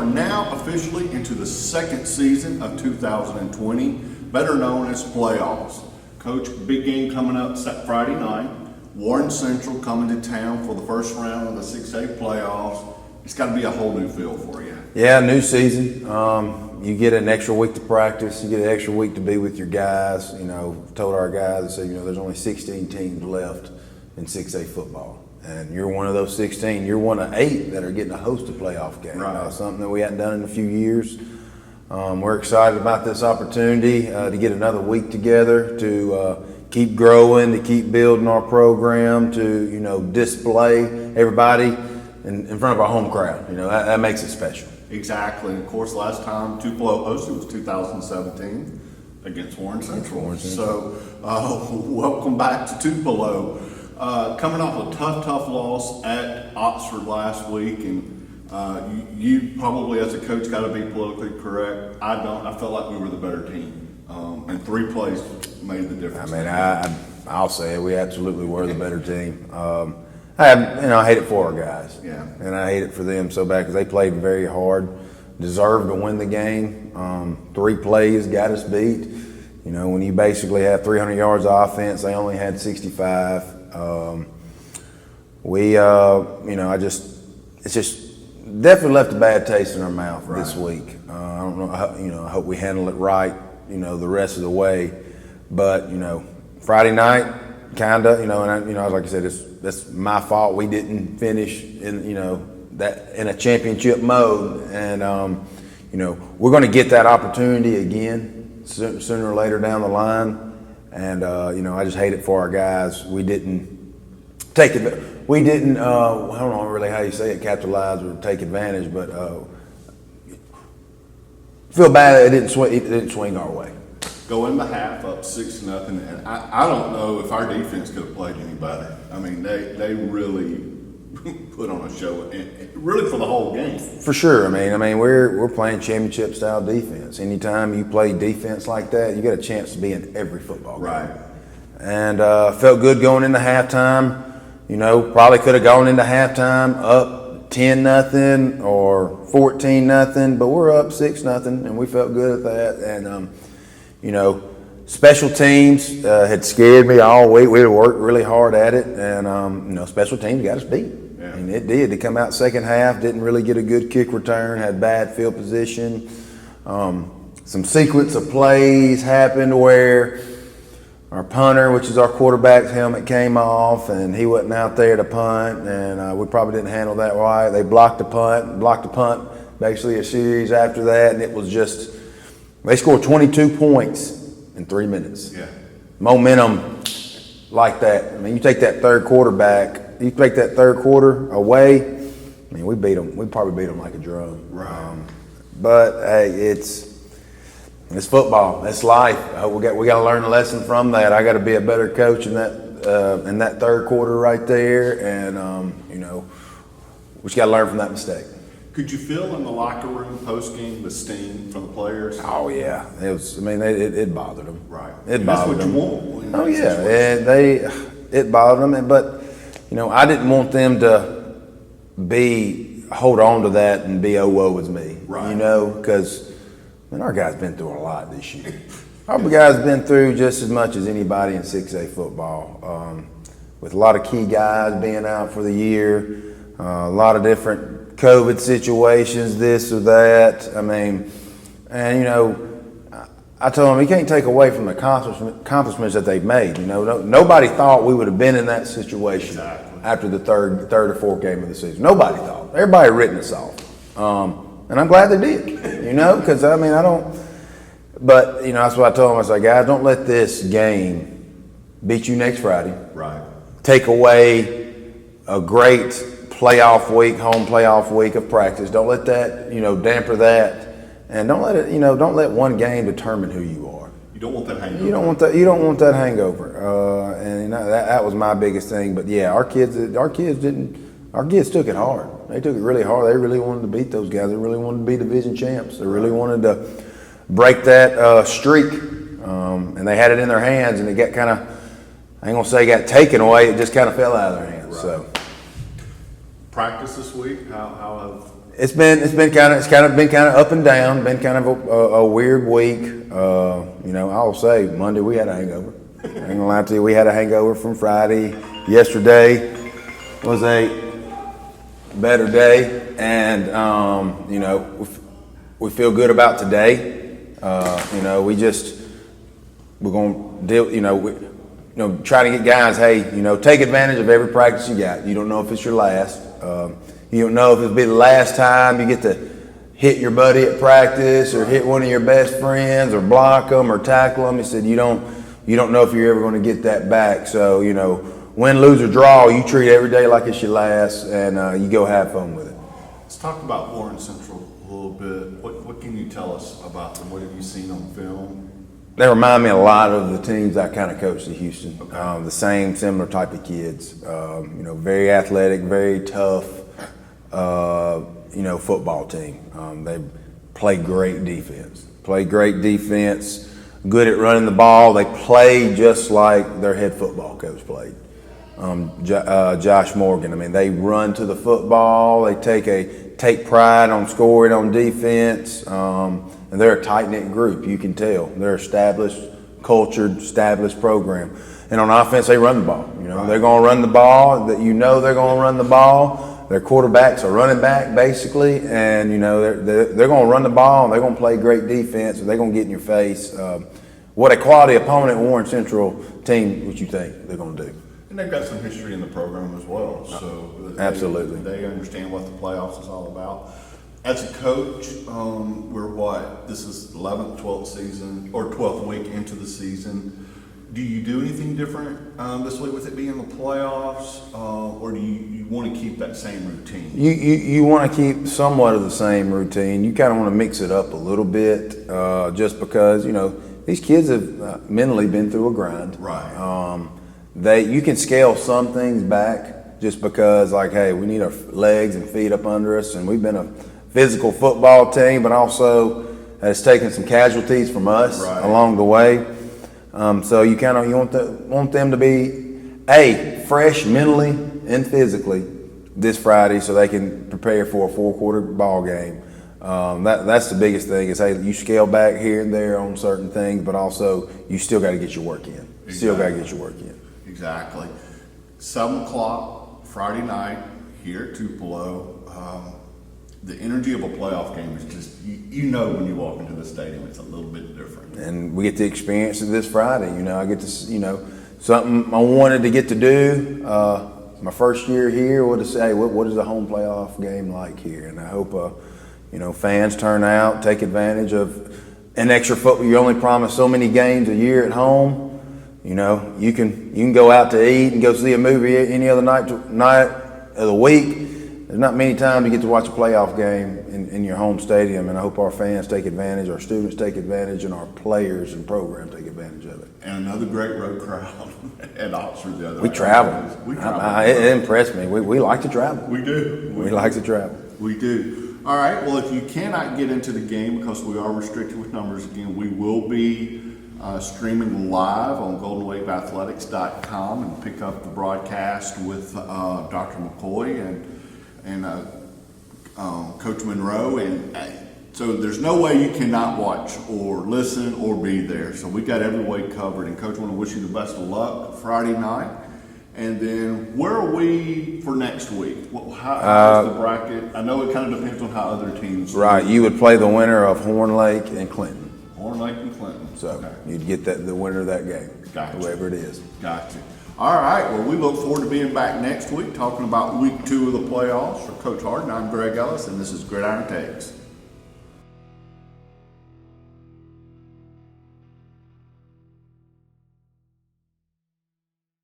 are now officially into the second season of 2020, better known as playoffs. Coach, big game coming up Friday night. Warren Central coming to town for the first round of the 6A playoffs. It's got to be a whole new feel for you. Yeah, new season. You get an extra week to practice. You get an extra week to be with your guys. You know, told our guys, I said, there's only 16 teams left in 6A football. And you're one of those 16. You're one of 8 that are getting to host a playoff game. Right. Something that we hadn't done in a few years. We're excited about this opportunity to get another week together, to keep growing, to keep building our program, to, display everybody in front of our home crowd. That makes it special. Exactly. And of course, last time Tupelo hosted was 2017 against Warren Central. So welcome back to Tupelo. Coming off a tough loss at Oxford last week, and you probably as a coach got to be politically correct. I don't. I felt like we were the better team, and 3 plays made the difference. I'll say it. We absolutely were the better team. I hate it for our guys. Yeah. And I hate it for them so bad because they played very hard, deserved to win the game. 3 plays got us beat. When you basically have 300 yards of offense, they only had 65. It's just definitely left a bad taste in our mouth this week. I don't know, I hope we handle it right, the rest of the way. But, Friday night, like I said, that's my fault. We didn't finish in, that in a championship mode. And, we're going to get that opportunity again sooner or later down the line. And, I just hate it for our guys. We didn't take it. We didn't, I don't know really how you say it, capitalize or take advantage, but feel bad that it didn't swing our way. Go in the half up 6-0, and I don't know if our defense could have played any better. I mean, they really put on a show, really for the whole game. For sure. We're playing championship style defense. Anytime you play defense like that, you get a chance to be in every football game. Right. And felt good going into halftime. Probably could have gone into halftime up 10-0 or 14-0, but we're up 6-0, and we felt good at that. And special teams had scared me all week. We had worked really hard at it, and special teams got us beat. Yeah. And it did. They come out second half, didn't really get a good kick return, had bad field position. Some sequence of plays happened where our punter, which is our quarterback's helmet, came off, and he wasn't out there to punt, and we probably didn't handle that right. They blocked the punt, basically a series after that, and it was just, they scored 22 points in 3 minutes. Yeah. Momentum like that. You take that third quarter back, you take that third quarter away, we beat them. We probably beat them like a drum. Right. But hey, it's football. It's life. We got to learn a lesson from that. I got to be a better coach in that third quarter right there, and we just got to learn from that mistake. Could you feel in the locker room post game the steam from the players? Oh yeah, it was. It bothered them. Right. It bothered them. That's what you want. Oh yeah, and it bothered them. But I didn't want them to hold on to that and be woe is me. Right. Because our guys been through a lot this year. Our guys been through just as much as anybody in 6A football, with a lot of key guys being out for the year, a lot of different COVID situations, this or that. I told them, you can't take away from the accomplishments that they've made. Nobody thought we would have been in that situation after the third or fourth game of the season. Nobody thought. Everybody written us off. And I'm glad they did, because I don't. But that's what I told them. I said, guys, don't let this game beat you next Friday. Right. Take away a great home playoff week of practice. Don't let that, damper that, and don't let one game determine who you are. You don't want that hangover. You don't want that hangover. And that was my biggest thing. But yeah, our kids took it hard. They took it really hard. They really wanted to beat those guys. They really wanted to be division champs. They really wanted to break that streak. And they had it in their hands, and it got kind of, I ain't gonna say it got taken away. It just kind of fell out of their hands. Right. So. Practice this week. How It's kind of been up and down. Been kind of a weird week. I'll say Monday we had a hangover. I ain't gonna lie to you, we had a hangover from Friday. Yesterday was a better day, and we feel good about today. We're gonna deal. Try to get guys. Hey, take advantage of every practice you got. You don't know if it's your last. You don't know if it'll be the last time you get to hit your buddy at practice or hit one of your best friends or block them or tackle them. He said you don't know if you're ever going to get that back. So, win, lose, or draw, you treat every day like it's your last, and you go have fun with it. Let's talk about Warren Central a little bit. What can you tell us about them? What have you seen on film? They remind me a lot of the teams I kind of coached at Houston. Okay. The same similar type of kids. Very athletic, very tough. Football team. They play great defense. Good at running the ball. They play just like their head football coach played. Josh Morgan. I mean, they run to the football. They take pride on scoring on defense. And they're a tight-knit group. You can tell they're established, cultured, established program. And on offense, they run the ball. Right. They're going to run the ball. They're going to run the ball. Their quarterback's a running back, basically, and they're going to run the ball and they're going to play great defense and they're going to get in your face. What a quality opponent Warren Central team would you think they're going to do? And they've got some history in the program as well, so Absolutely. They understand what the playoffs is all about. As a coach, this is 11th, 12th season or 12th week into the season. Do you do anything different this week with it being the playoffs, or do you want to keep that same routine? You want to keep somewhat of the same routine. You kind of want to mix it up a little bit, just because these kids have mentally been through a grind. Right. You can scale some things back just because, hey, we need our legs and feet up under us, and we've been a physical football team, but also has taken some casualties from us along the way. So you want them to be fresh mentally and physically this Friday, so they can prepare for a 4-quarter ball game. That's the biggest thing is you scale back here and there on certain things, but also you still got to get your work in. Exactly. 7 o'clock Friday night here at Tupelo. The energy of a playoff game is just, when you walk into the stadium, it's a little bit different. And we get to experience it this Friday. I get to, something I wanted to get to do. My first year here, what is a home playoff game like here? And I hope, fans turn out, take advantage of an extra football. You're only promised so many games a year at home. You can go out to eat and go see a movie any other night of the week. There's not many times you get to watch a playoff game in your home stadium, and I hope our fans take advantage, our students take advantage, and our players and program take advantage of it. And another great road crowd at Oxford the other We night. travel. It impressed me. We like to travel. We do. We like to travel. We do. All right. Well, if you cannot get into the game because we are restricted with numbers again, we will be streaming live on goldenwaveathletics.com and pick up the broadcast with Dr. McCoy and Coach Monroe. And so there's no way you cannot watch or listen or be there. So we got every way covered. And Coach, I want to wish you the best of luck Friday night. And then where are we for next week? How's the bracket? I know it kind of depends on how other teams. Right. You would play the winner of Horn Lake and Clinton. Horn Lake and Clinton. So you'd get the winner of that game, Gotcha. whoever it is. Gotcha. All right. Well, we look forward to being back next week talking about week 2 of the playoffs. For Coach Harden, I'm Greg Ellis, and this is Gridiron Takes.